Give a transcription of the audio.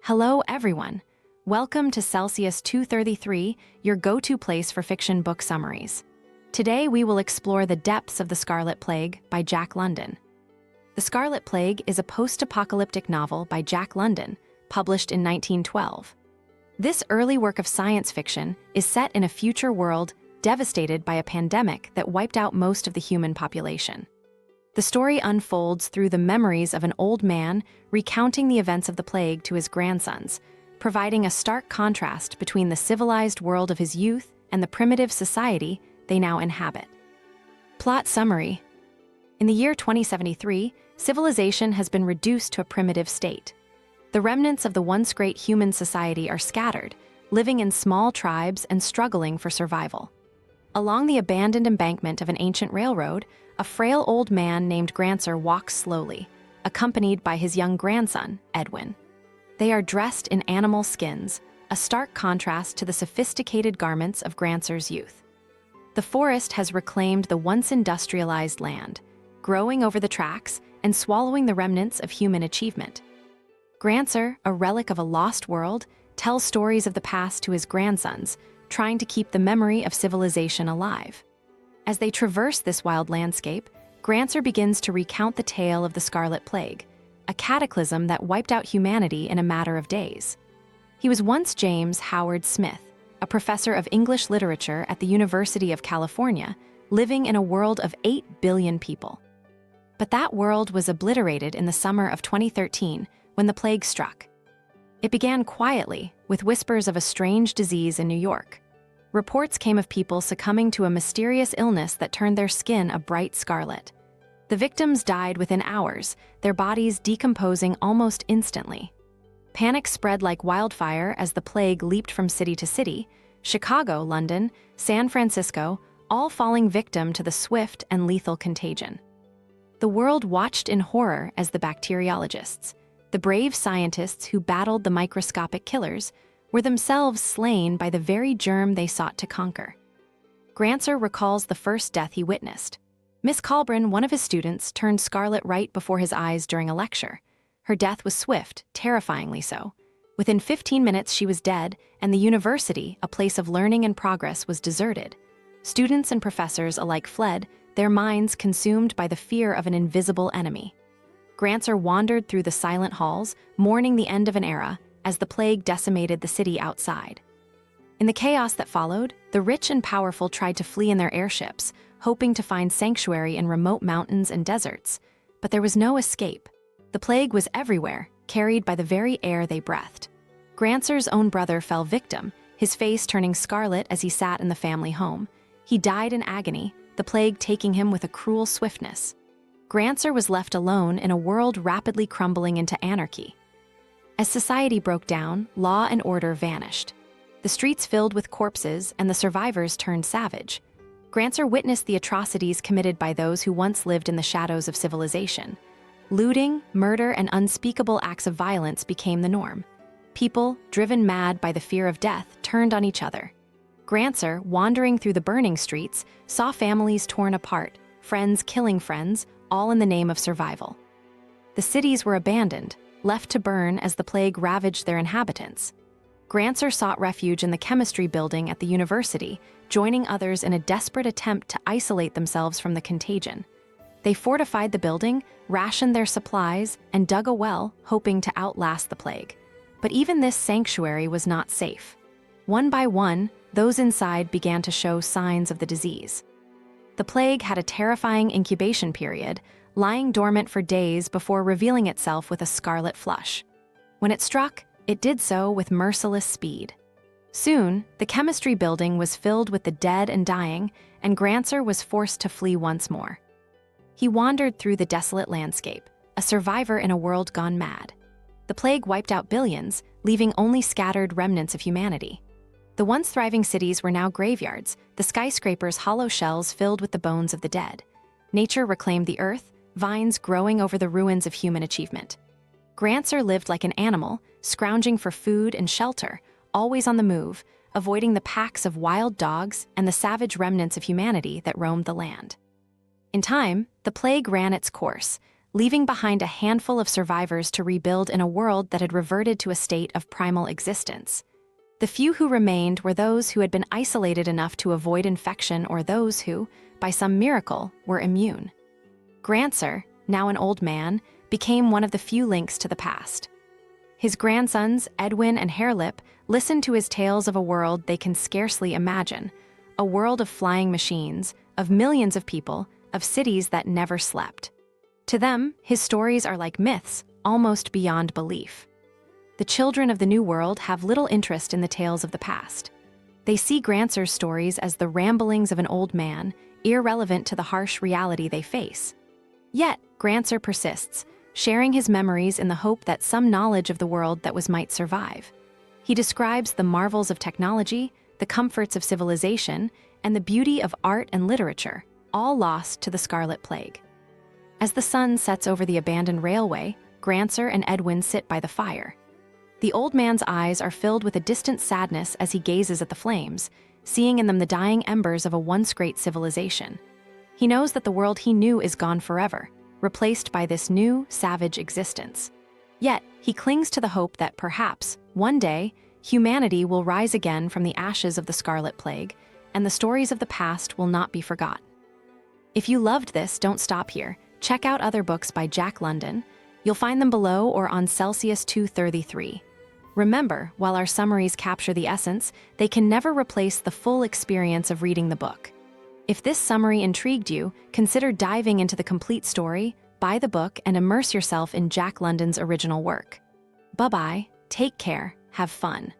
Hello, everyone. Welcome to Celsius 233, your go-to place for fiction book summaries. Today, we will explore the depths of The Scarlet Plague by Jack London. The Scarlet Plague is a post-apocalyptic novel by Jack London, published in 1912. This early work of science fiction is set in a future world devastated by a pandemic that wiped out most of the human population. The story unfolds through the memories of an old man recounting the events of the plague to his grandsons, providing a stark contrast between the civilized world of his youth and the primitive society they now inhabit. Plot summary. In the year 2073, civilization has been reduced to a primitive state. The remnants of the once great human society are scattered, living in small tribes and struggling for survival. Along the abandoned embankment of an ancient railroad, a frail old man named Grancer walks slowly, accompanied by his young grandson, Edwin. They are dressed in animal skins, a stark contrast to the sophisticated garments of Grancer's youth. The forest has reclaimed the once industrialized land, growing over the tracks and swallowing the remnants of human achievement. Grancer, a relic of a lost world, tells stories of the past to his grandsons, trying to keep the memory of civilization alive. As they traverse this wild landscape, Grancer begins to recount the tale of the Scarlet Plague, a cataclysm that wiped out humanity in a matter of days. He was once James Howard Smith, a professor of English literature at the University of California, living in a world of 8 billion people. But that world was obliterated in the summer of 2013 when the plague struck. It began quietly, with whispers of a strange disease in New York. Reports came of people succumbing to a mysterious illness that turned their skin a bright scarlet. The victims died within hours, their bodies decomposing almost instantly. Panic spread like wildfire as the plague leaped from city to city, Chicago, London, San Francisco, all falling victim to the swift and lethal contagion. The world watched in horror as the bacteriologists, the brave scientists who battled the microscopic killers, were themselves slain by the very germ they sought to conquer. Grancer recalls the first death he witnessed. Miss Colburn, one of his students, turned scarlet right before his eyes during a lecture. Her death was swift, terrifyingly so. Within 15 minutes she was dead, and the university, a place of learning and progress, was deserted. Students and professors alike fled, their minds consumed by the fear of an invisible enemy. Grancer wandered through the silent halls, mourning the end of an era, as the plague decimated the city outside. In the chaos that followed, the rich and powerful tried to flee in their airships, hoping to find sanctuary in remote mountains and deserts. But there was no escape. The plague was everywhere, carried by the very air they breathed. Grancer's own brother fell victim, his face turning scarlet as he sat in the family home. He died in agony, the plague taking him with a cruel swiftness. Grancer was left alone in a world rapidly crumbling into anarchy. As society broke down, law and order vanished. The streets filled with corpses and the survivors turned savage. Grancer witnessed the atrocities committed by those who once lived in the shadows of civilization. Looting, murder, and unspeakable acts of violence became the norm. People, driven mad by the fear of death, turned on each other. Grancer, wandering through the burning streets, saw families torn apart, friends killing friends, all in the name of survival. The cities were abandoned, left to burn as the plague ravaged their inhabitants. Grancer sought refuge in the chemistry building at the university, joining others in a desperate attempt to isolate themselves from the contagion. They fortified the building, rationed their supplies, and dug a well, hoping to outlast the plague. But even this sanctuary was not safe. One by one, those inside began to show signs of the disease. The plague had a terrifying incubation period, lying dormant for days before revealing itself with a scarlet flush. When it struck, it did so with merciless speed. Soon, the chemistry building was filled with the dead and dying, and Grancer was forced to flee once more. He wandered through the desolate landscape, a survivor in a world gone mad. The plague wiped out billions, leaving only scattered remnants of humanity. The once thriving cities were now graveyards, the skyscrapers hollow shells filled with the bones of the dead. Nature reclaimed the earth, vines growing over the ruins of human achievement. Grancer lived like an animal, scrounging for food and shelter, always on the move, avoiding the packs of wild dogs and the savage remnants of humanity that roamed the land. In time, the plague ran its course, leaving behind a handful of survivors to rebuild in a world that had reverted to a state of primal existence. The few who remained were those who had been isolated enough to avoid infection or those who, by some miracle, were immune. Grancer, now an old man, became one of the few links to the past. His grandsons, Edwin and Harelip, listened to his tales of a world they can scarcely imagine, a world of flying machines, of millions of people, of cities that never slept. To them, his stories are like myths, almost beyond belief. The children of the New World have little interest in the tales of the past. They see Grancer's stories as the ramblings of an old man, irrelevant to the harsh reality they face. Yet, Grancer persists, sharing his memories in the hope that some knowledge of the world that was might survive. He describes the marvels of technology, the comforts of civilization, and the beauty of art and literature, all lost to the Scarlet Plague. As the sun sets over the abandoned railway, Grancer and Edwin sit by the fire. The old man's eyes are filled with a distant sadness as he gazes at the flames, seeing in them the dying embers of a once great civilization. He knows that the world he knew is gone forever, replaced by this new, savage existence. Yet, he clings to the hope that perhaps, one day, humanity will rise again from the ashes of the Scarlet Plague, and the stories of the past will not be forgotten. If you loved this, don't stop here. Check out other books by Jack London. You'll find them below or on Celsius 233. Remember, while our summaries capture the essence, they can never replace the full experience of reading the book. If this summary intrigued you, consider diving into the complete story, buy the book, and immerse yourself in Jack London's original work. Bye-bye, take care, have fun.